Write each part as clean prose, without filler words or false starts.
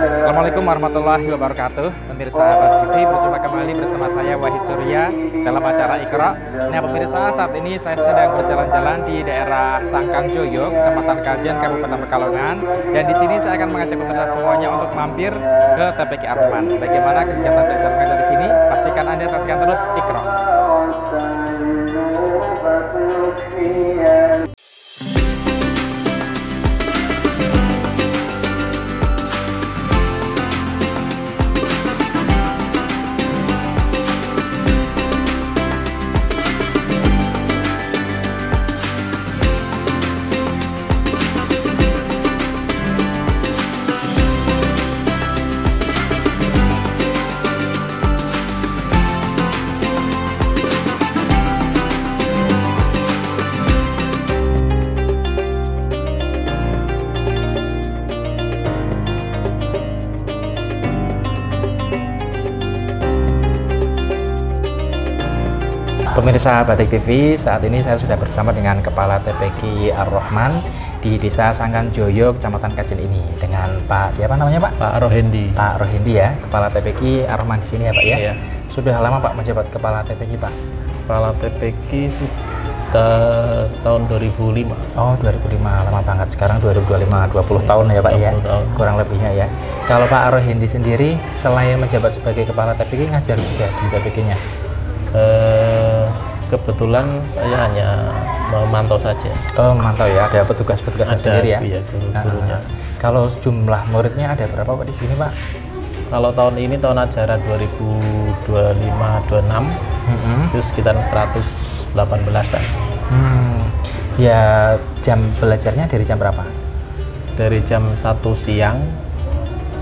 Assalamualaikum warahmatullahi wabarakatuh. Pemirsa Abad TV, berjumpa kembali bersama saya Wahid Surya dalam acara Iqra. Nah pemirsa, saat ini saya sedang berjalan-jalan di daerah Sangkangjoyo, Kecamatan Kajen, Kabupaten Pekalongan. Dan di sini saya akan mengajak pemirsa semuanya untuk mampir ke TPQ Ar-Rahman. Bagaimana kegiatan belajar mengajar di sini? Pastikan Anda saksikan terus Iqra. Pemirsa Batik TV, saat ini saya sudah bersama dengan Kepala TPQ Ar-Rahman di Desa Sangkangjoyo, Kecamatan Kajen ini, dengan Pak siapa namanya Pak? Pak Rohendi. Pak Rohendi ya, Kepala TPQ Ar-Rahman di sini ya Pak ya? Iya. Sudah lama Pak menjabat Kepala TPQ Pak? Kepala TPQ sudah tahun 2005. Oh 2005, lama banget. Sekarang 2025, 20 tahun ya Pak ya? Tahun. Kurang lebihnya ya. Kalau Pak Rohendi sendiri, selain menjabat sebagai Kepala TPQ, ngajar juga di TPQ-nya? Kebetulan saya hanya memantau saja. Oh, memantau ya, ada petugas-petugasnya sendiri ya? Iya, guru-gurunya. Kalau jumlah muridnya ada berapa Pak di sini Pak? Kalau tahun ini tahun ajaran 2025-26 itu sekitar 118-an. Ya, jam belajarnya dari jam berapa? Dari jam 1 siang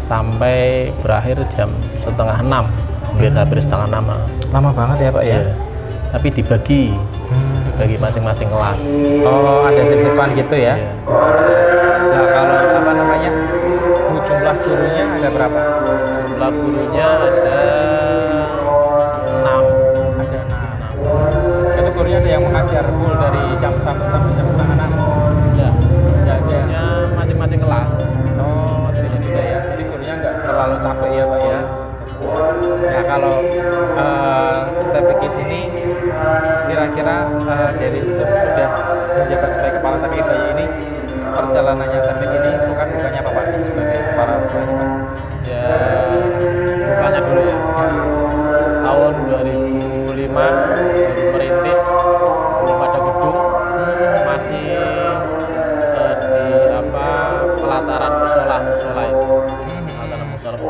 sampai berakhir jam setengah 6. Hampir setengah 6. Lama banget ya Pak ya? Tapi dibagi masing-masing kelas. Oh, ada shift-shiftan gitu ya? Iya. Nah, kalau apa namanya, jumlah gurunya ada berapa? Jumlah gurunya ada 6. Ada 6. Itu gurunya ada yang mengajar full dari jam 1 sampai jam setengah 6? Ya, gurunya masing-masing kelas. Oh, jadi sudah ya. Jadi gurunya nggak terlalu capek ya Pak ya? Nah kalau TPQ sini kira-kira dari sudah menjabat sebagai kepala TPQ Bayi ini, perjalanannya TPQ ini suka dukanya apa Pak sebagai kepala TPQ Pak? Ya dukanya dulu ya. Tahun 2005 baru merintis, belum ada gedung, masih di pelataran musola itu. Dan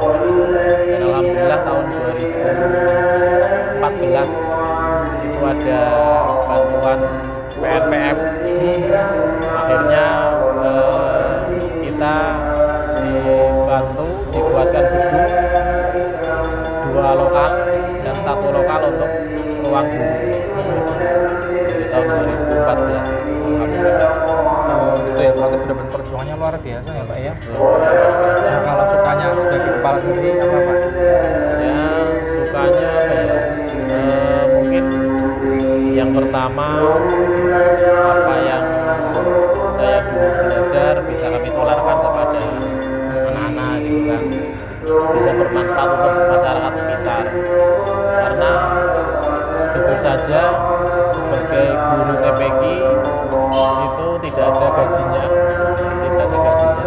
alhamdulillah tahun 2014 itu ada bantuan PNPM. Akhirnya kita dibantu dibuatkan gedung 2 lokal dan 1 lokal untuk ruang guru dari tahun 2014 itu. Alhamdulillah. Itu ya, berarti benar-benar perjuangannya luar biasa ya Pak ya? Nah, kalau sukanya sebagai kepala sendiri apa Pak? Ya sukanya apa ya? Mungkin yang pertama apa yang saya dulu belajar bisa kami tularkan kepada anak-anak gitu kan, bisa bermanfaat untuk masyarakat sekitar. Karena jujur saja sebagai guru TPQ itu tidak ada gajinya,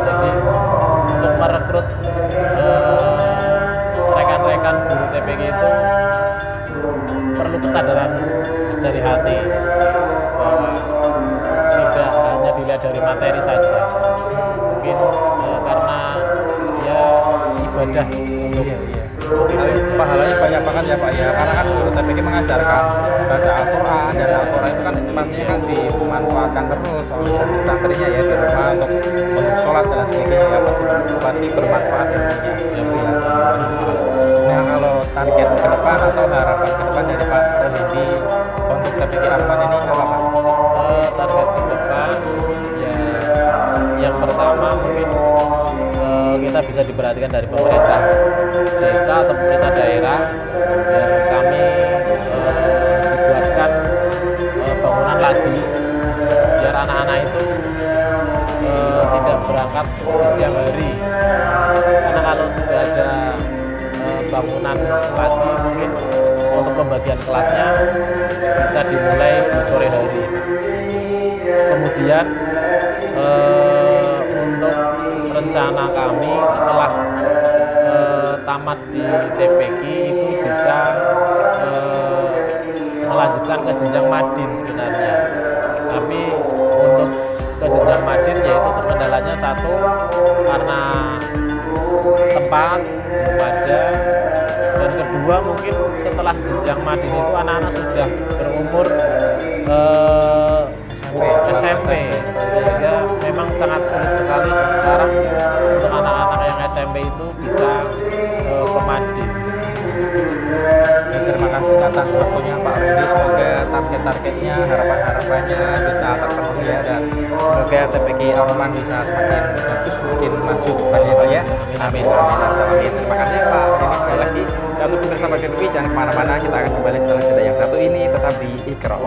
jadi untuk merekrut rekan-rekan guru TPQ itu perlu kesadaran dari hati bahwa tidak hanya dilihat dari materi saja, mungkin karena ya ibadah untuk pahalanya banyak banget ya Pak ya, karena kan guru TPQ mengajarkan baca Al-Quran, dan Al-Quran itu kan pastinya kan dimanfaatkan terus oleh santri-santrinya ya di rumah untuk sholat dan sebagainya ya, pasti bermanfaat ya. Nah kalau target ke depan atau harapan ke depan dari Pak Rohendi untuk TPQ Ar-Rahman ini apa Pak? Target ke depan ya yang pertama mungkin kita bisa diperhatikan dari pemerintah desa atau pemerintah daerah, biar kami dibuatkan bangunan lagi biar anak-anak itu tidak berangkat di siang hari, karena kalau sudah ada bangunan lagi, mungkin untuk pembagian kelasnya bisa dimulai di sore hari. Kemudian untuk rencana kami setelah tamat di TPQ itu bisa melanjutkan ke jenjang madin sebenarnya. Tapi untuk ke jenjang madin yaitu terkendalanya satu karena tempat belum ada, dan kedua mungkin setelah jenjang madin itu anak-anak sudah berumur SMP, sehingga memang sangat sulit sekali sekarang untuk anak-anak yang SMP itu bisa ke madin. Ya, terima kasih atas waktunya Pak Rudi, semoga target-targetnya, harapan-harapannya bisa terpenuhi ya, dan semoga TPQ Al-Rahman bisa semakin bagus, mungkin maju ke depannya Pak ya. Amin. Amin. Terima kasih Pak Rudi sekali lagi. Dan untuk pemirsa Pak TV, jangan kemana-mana, kita akan kembali setelah jeda yang satu ini, tetap di Iqra.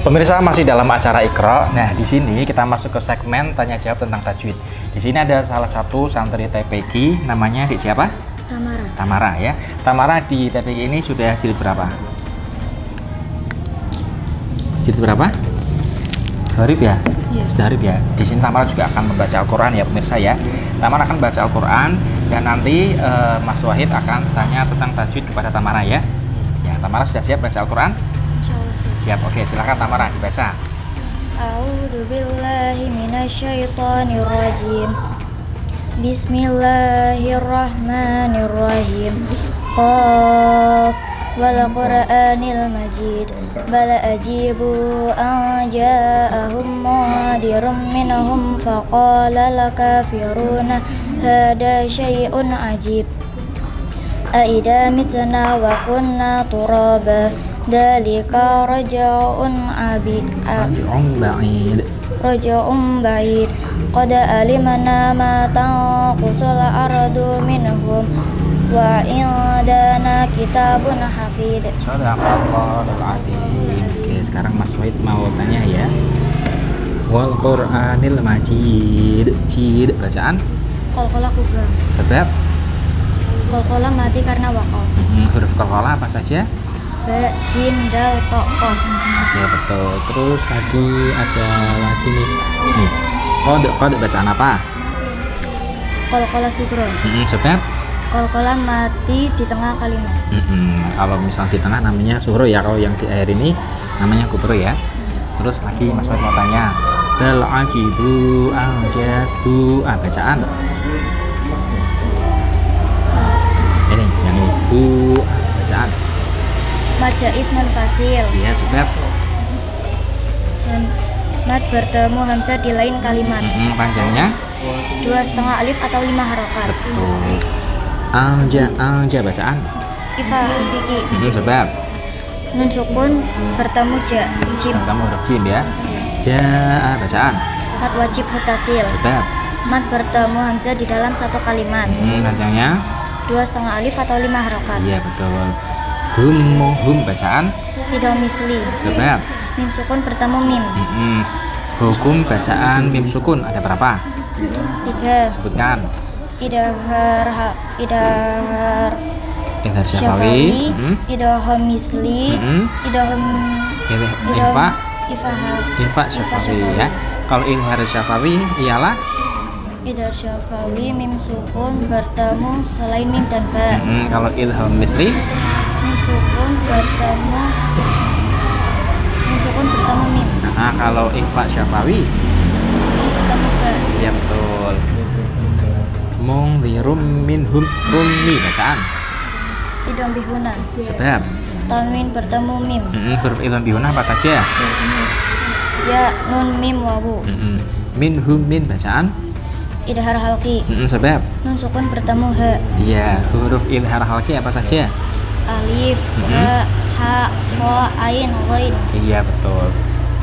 Pemirsa, masih dalam acara Iqra. Nah, di sini kita masuk ke segmen tanya jawab tentang tajwid. Di sini ada salah satu santri TPQ, namanya Dik siapa? Tamara. Tamara ya. Tamara di TPQ ini sudah jilid berapa? Jilid berapa? Harib ya? Iya. Sudah harib ya. Di sini Tamara juga akan membaca Al-Qur'an ya pemirsa ya. Tamara akan baca Al-Qur'an dan nanti Mas Wahid akan tanya tentang tajwid kepada Tamara ya. Ya, Tamara sudah siap baca Al-Qur'an? Siap, oke, silakan Tamara dibaca. A'udzu billahi minasyaitonir rajim. Bismillahirrahmanirrahim. Qaf wal Qur'anil Majid. Bal ajibu an ja'ahum mundirun minhum faqala lakafiruna hada syai'un ajib. Aida mitna wa kunna turaba. Dalika raja'un ba'id qad alimna ma tanqusul ardu minhum wa indana kitabun hafid. Shadaqallahul azim. Oke, sekarang Mas Wahid mau tanya ya. Wal Qur'anil Majid. Cid bacaan Qalqalah kubra. sebab Qalqalah mati karena waqaf. huruf qalqalah apa saja? Ba, jim, dal, to, qaf. Oke, betul. Terus tadi ada lagi nih. Nih. Qad bacaan apa? Qalqalah sugro. Sebab Qalqalah mati di tengah kalimat. kalau misal di tengah namanya suhro ya, kalau yang di akhir ini namanya kubro ya. Terus lagi Mas Wahid mau tanya. Bal ajibu anjadu bacaan. Ini yang ibu bacaan. Majais munfasil. Iya, sebab Dan mad bertemu hamzah di lain kalimat. panjangnya 2,5 alif atau 5 harokat. betul. Anja bacaan. Ifa fiki. Sebab Nun sukun bertemu ja, jim. kamu huruf jim ya. Ja bacaan. Mad wajib mutasil. Sebab Mad bertemu hamzah di dalam satu kalimat. panjangnya 2,5 alif atau 5 harokat. iya betul. Hum bacaan. Tidak misli. Sebab Mim sukun bertemu mim. hukum bacaan mim sukun ada berapa? 3. Sebutkan. Idhar Idhar syafawi. syafawi. Idhar misli. Idhar Ifa syafawi ya. Kalau idhar syafawi ialah Idhar syafawi mim sukun bertemu selain mim dan ba. kalau idhar misli Mim sukun bertemu mim. kalau ifa syafawi Iya betul. Mungzirum minhum rummi bacaan. Idom bihuna. Sebab Tanwin bertemu mim. huruf idgham bihuna apa saja? Ya nun mim wawu. Minhum min bacaan. Idhar halki. Sebab Nun sukun bertemu ha. iya, huruf idhar halqi apa saja? Alif, ha, ha, kha, ain, ghain. Iya betul.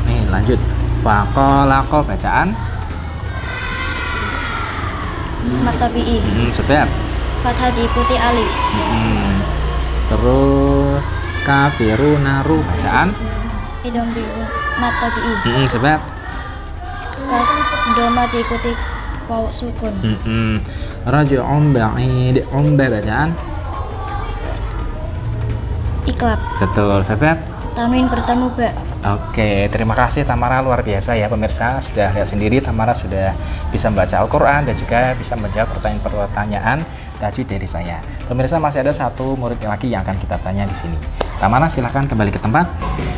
Nih lanjut. Faqalaqa bacaan. Mat tabi'i. Sebab Fathah diikuti alif. terus kafirunaru bacaan. Idom bihuna. Mat tabi'i. Sebab Kaf doma diikuti wawu sukun. Raj'un ba'id bacaan. Iklab. Betul. Sebab Tanwin bertemu ba. Oke, terima kasih Tamara, luar biasa ya pemirsa. Sudah lihat sendiri Tamara sudah bisa membaca Al-Quran dan juga bisa menjawab pertanyaan-pertanyaan tajwid dari saya. Pemirsa, masih ada satu murid lagi yang akan kita tanya di sini. Tamara, silahkan kembali ke tempat.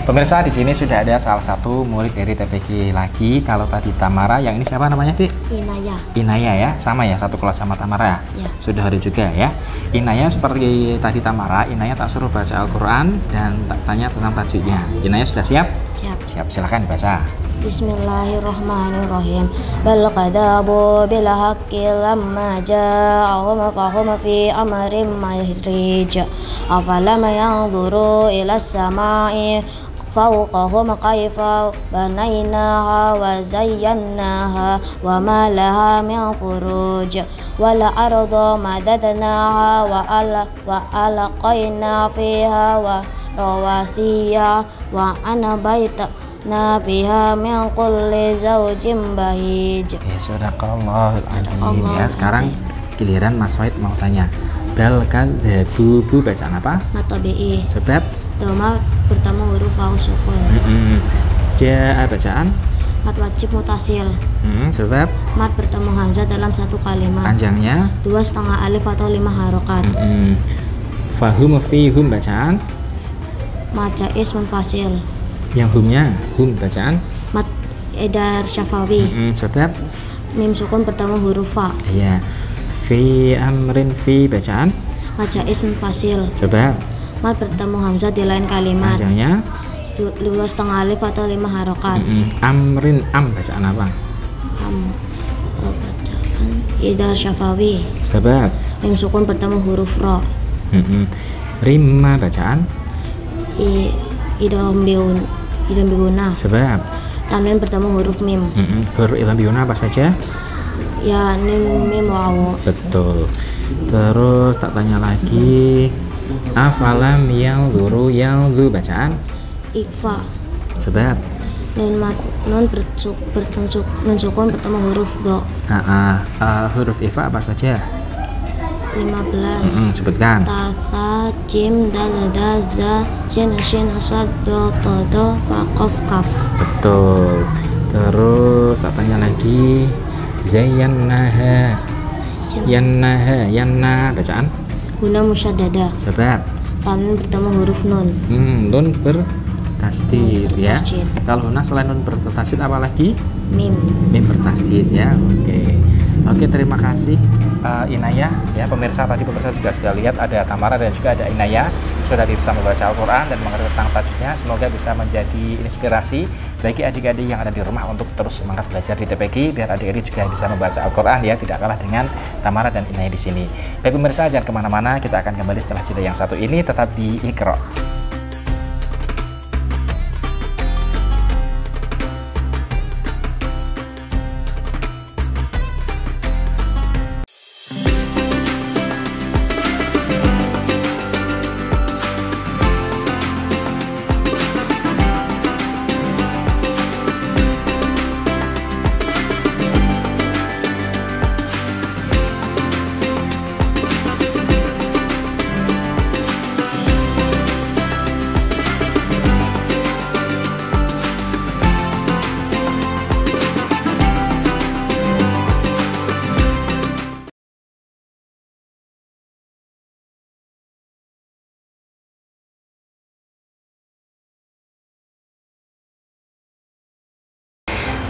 Pemirsa, di sini sudah ada salah satu murid dari TPG lagi. Kalau tadi Tamara, yang ini siapa namanya, Dik? Inaya. Inaya ya, sama ya, satu kelas sama Tamara. Ya. Sudah ada juga ya. Inaya seperti tadi Tamara, Inaya tak suruh baca Al-Quran dan tak tanya tentang tajwidnya. Inaya sudah siap? Siap. Siap, silahkan dibaca. Bismillahirrahmanirrahim. Bal kadzabu bil haqqi lamma ja'ahum fahum fi amrin mahrij. Afalam yanzuru ila as-sama'i fawqahum kaifa banaynaha wa zayyanaha wa ma laha min furuj. Wal arda madadnaha wa alqayna fiha wa rawasiya wa anabaita nabiha min kulli zawjin bahij. Ya, sadaqallahul azim. Ya, sekarang giliran Mas Wahid mau tanya. Bal kadzabu bacaan apa? Mat tabi'i. Sebab Doma bertemu huruf wawu sukun. Ja'a bacaan. Mat wajib mutasil. Sebab Mat bertemu hamzah dalam satu kalimat. panjangnya 2,5 alif atau 5 harokat. Fahum fihum bacaan. Mat jaiz munfasil. Yang humnya hum bacaan. Mat edar syafawi. Sebab Mim sukun bertemu huruf fa. iya. Fi amrin fi bacaan. Mat jaiz munfasil. Sebab Mat bertemu hamzah di lain kalimat. panjangnya 2,5 alif atau 5 harokat. amrin bacaan apa? Bacaan edar syafawi. Sebab Mim sukun bertemu huruf ro. Rimma bacaan. Idom biguna. Sebab Tanwin bertemu huruf mim. huruf idgham bihuna apa saja? Ya mim wawu. Betul. Terus tak tanya lagi. Afalam yanzuru bacaan. Ikfa. Sebab Nun sukun bertemu huruf do. Huruf ifa apa saja? 15. Sebutkan. Tasa, jim, dalada, za, shin, sad, do, to, do, fa, qaf, kaf. Betul. Terus tak tanya lagi. Zayyannaha. Yanna bacaan. Guna musyaddada. Sebab Tanwin bertemu huruf nun. nun bertasdid ya. Bertasdid. Kalau nun selain nun bertasdid apa lagi? Mim. Mim bertasdid ya. Oke, terima kasih Inaya ya. Pemirsa, tadi pemirsa juga sudah lihat ada Tamara dan juga ada Inaya sudah bisa membaca Al-Quran dan mengerti tentang tajwidnya. Semoga bisa menjadi inspirasi bagi adik-adik yang ada di rumah untuk terus semangat belajar di TPG, biar adik-adik juga bisa membaca Al-Quran ya, tidak kalah dengan Tamara dan Inaya di sini. Baik pemirsa, jangan kemana-mana, kita akan kembali setelah jeda yang satu ini, tetap di Iqra.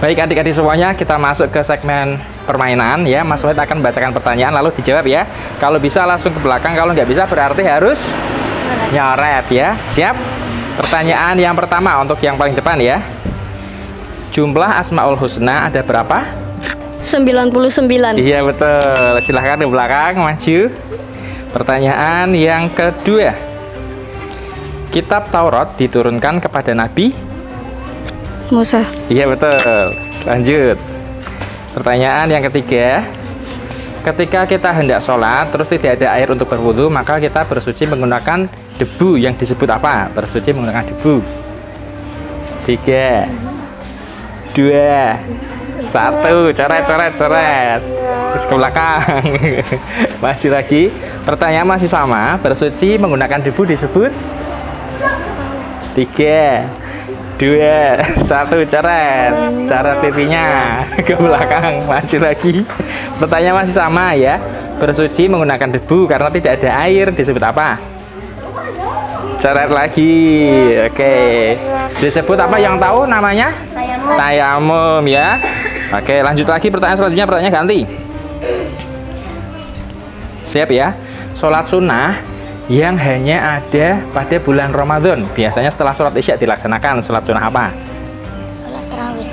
Baik adik-adik semuanya, kita masuk ke segmen permainan ya. Mas Wahid akan membacakan pertanyaan lalu dijawab ya. Kalau bisa langsung ke belakang, kalau nggak bisa berarti harus nyoret ya. Siap? Pertanyaan yang pertama untuk yang paling depan ya. Jumlah Asmaul Husna ada berapa? 99. Iya betul. Silahkan di belakang maju. Pertanyaan yang kedua. Kitab Taurat diturunkan kepada Nabi Musa. Iya betul. Lanjut. Pertanyaan yang ketiga. Ketika kita hendak sholat terus tidak ada air untuk berwudu, maka kita bersuci menggunakan debu yang disebut apa? Bersuci menggunakan debu. 3, 2, 1. Coret. Terus ke belakang. Masih lagi. Pertanyaan masih sama. Bersuci menggunakan debu disebut? 3, 2, 1. Coret pipinya ke belakang. Maju lagi. Pertanyaan masih sama ya. Bersuci menggunakan debu karena tidak ada air disebut apa? Coret lagi. Oke. Disebut apa yang tahu namanya? Tayamum ya. Oke, lanjut lagi pertanyaan selanjutnya. Pertanyaan ganti. Siap ya. Sholat sunnah yang hanya ada pada bulan Ramadan. Biasanya setelah sholat isya dilaksanakan. Sholat sunnah apa? Sholat tarawih.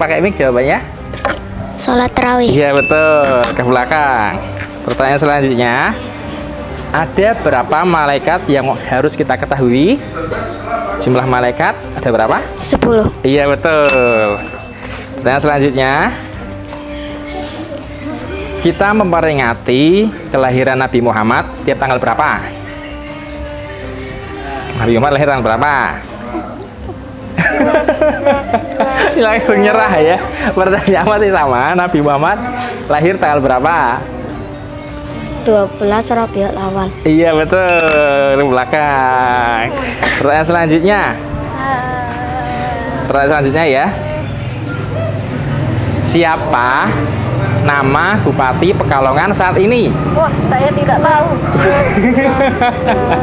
Pakai mic jawabannya. Sholat tarawih. Iya betul. Ke belakang. Pertanyaan selanjutnya. Ada berapa malaikat yang harus kita ketahui? Jumlah malaikat ada berapa? 10. Iya betul. Pertanyaan selanjutnya. Kita memperingati kelahiran Nabi Muhammad setiap tanggal berapa? Nabi Muhammad lahir tanggal berapa? Langsung nyerah ya. Pertanyaan masih sama. Nabi Muhammad lahir tanggal berapa? 12 Rabiul Awal. Iya betul. Di belakang. Pertanyaan selanjutnya. Ya. Siapa nama Bupati Pekalongan saat ini? Wah, saya tidak tahu.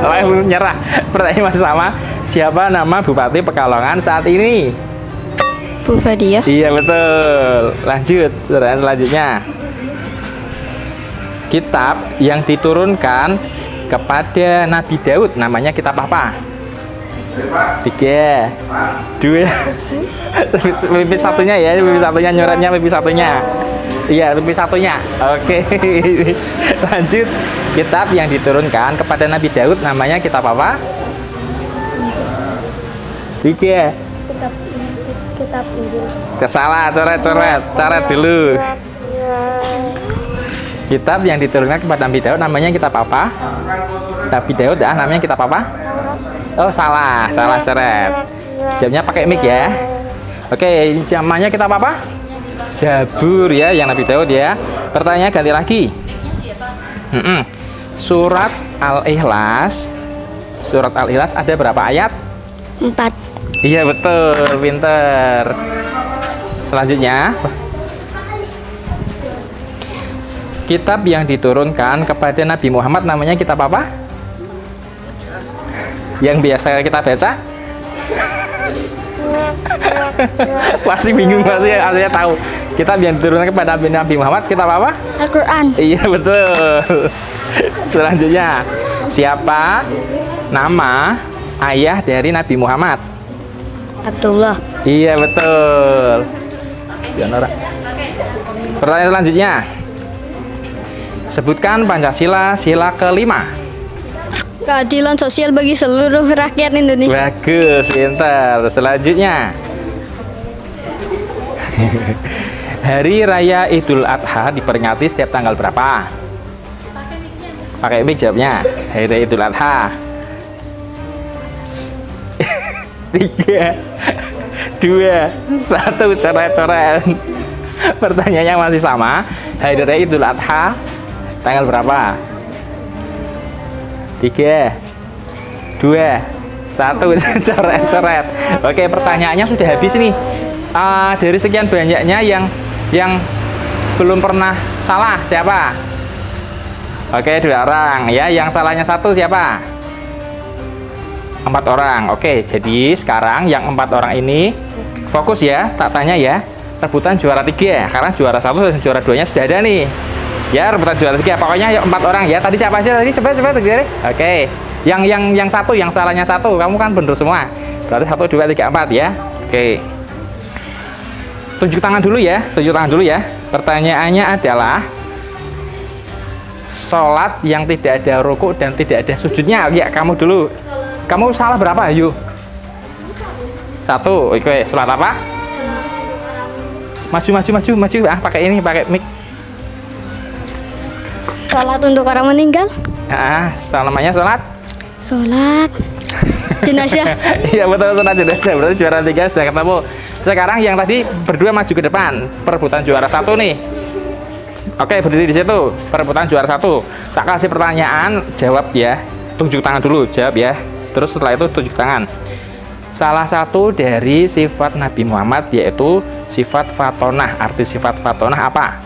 Langsung nyerah. Pertanyaan masih sama. Siapa nama Bupati Pekalongan saat ini? Bu Fadia. Iya betul. Lanjut. Pertanyaan selanjutnya. Kitab yang diturunkan kepada Nabi Daud namanya kitab apa? 3, 2. Pipis satunya ya, pipis satunya nyoretnya pipis satunya. Iya, pipis satunya. Oke. Lanjut. Kitab yang diturunkan kepada Nabi Daud namanya kitab apa? 3. Kitab Injil. Kesalah, coret dulu. Kitab yang diturunkan kepada Nabi Daud namanya kitab apa? Nabi Daud namanya kitab apa? Oh salah, coret. Jawabnya pakai mic ya. Oke, namanya kitab apa? Zabur ya, yang Nabi Daud ya. Pertanyaan ganti lagi. Surat Al-Ikhlas ada berapa ayat? 4. Iya betul, pinter. Selanjutnya. Kitab yang diturunkan kepada Nabi Muhammad namanya kitab apa? Yang biasa kita baca? Pasti bingung pasti ya tahu. Kitab yang diturunkan kepada Nabi Muhammad kitab apa? Al-Quran. Iya betul. Selanjutnya, siapa nama ayah dari Nabi Muhammad? Abdullah. Iya betul. Pertanyaan selanjutnya. Sebutkan Pancasila sila kelima. Keadilan sosial bagi seluruh rakyat Indonesia. Bagus, pintar. Selanjutnya. Hari Raya Idul Adha diperingati setiap tanggal berapa? Pakai mic jawabnya. Hari Raya Idul Adha. 3, 2, 1. Coret. Pertanyaannya masih sama. Hari Raya Idul Adha tanggal berapa? 3, 2, 1. Coret. Oke, pertanyaannya sudah habis nih. Dari sekian banyaknya yang belum pernah salah siapa? Oke, 2 orang ya. Yang salahnya 1 siapa? 4 orang. Oke, jadi sekarang yang 4 orang ini fokus ya, tak tanya ya. rebutan juara 3 karena juara 1 dan juara 2-nya sudah ada nih. Ya, rebutan juara 3. Pokoknya yuk 4 orang ya. Tadi siapa aja tadi? Coba Tegiri. Oke. Yang satu, yang salahnya satu. Kamu kan bener semua. Berarti 1 2 3 4 ya. Oke. Tunjuk tangan dulu ya. Tunjuk tangan dulu ya. Pertanyaannya adalah sholat yang tidak ada rukuk dan tidak ada sujudnya. Ya, kamu dulu. Kamu salah berapa? Yuk. 1. Oke, sholat apa? Maju. Ah, pakai ini, pakai mic. Sholat untuk orang meninggal. Namanya sholat? Sholat jenazah. Iya betul, sholat jenazah. Berarti juara 3 sudah ketemu. Sekarang yang tadi berdua maju ke depan. Perebutan juara 1 nih. Oke, berdiri di situ. Perebutan juara 1. Tak kasih pertanyaan, jawab ya. Tunjuk tangan dulu, jawab ya. Terus setelah itu tunjuk tangan. Salah satu dari sifat Nabi Muhammad yaitu sifat fatonah. Arti sifat fatonah apa?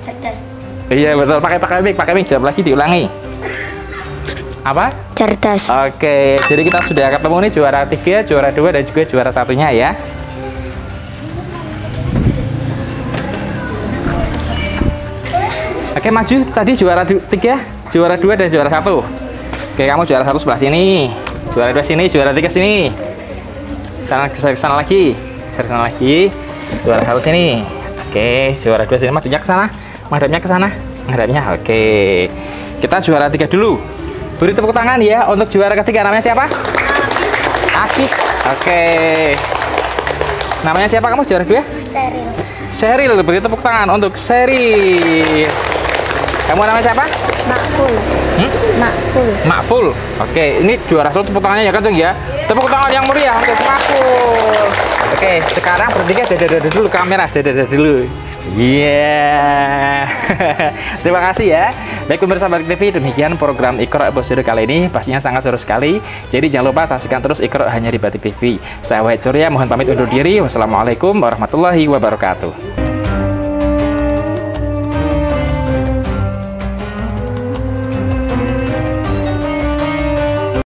Cerdas. Iya betul, pakai mic, jawab lagi, diulangi. Apa? Cerdas. Oke, jadi kita sudah ketemu nih juara 3, juara 2 dan juga juara 1-nya ya. Oke, maju. Tadi juara 3, juara 2 dan juara 1. Oke, kamu juara 1 sebelah sini. Juara 2 sini, juara 3 sini. Sana lagi. Sana lagi. Juara 1 sini. Oke, juara 2 sini, madepnya ke sana. Madepnya ke sana. Madepnya. Oke. Kita juara 3 dulu. Beri tepuk tangan ya untuk juara ketiga. Namanya siapa? Akis. Oke. Namanya siapa kamu juara 2? Seril. Sheryl. Beri tepuk tangan untuk Sheryl. Kamu namanya siapa? Makful. Makful. Makful. Oke, ini juara 1 tepuk tangannya ya Kanjeng ya. Tepuk tangan yang meriah untuk Makful. Oke, sekarang bertiga dada dulu kamera, dada dulu. Iya. Terima kasih ya. Baik pemirsa Batik TV, demikian program Iqra episode kali ini. Pastinya sangat seru sekali. Jadi jangan lupa saksikan terus Iqra hanya di Batik TV. Saya Wahid Surya, mohon pamit undur diri. Wassalamualaikum warahmatullahi wabarakatuh.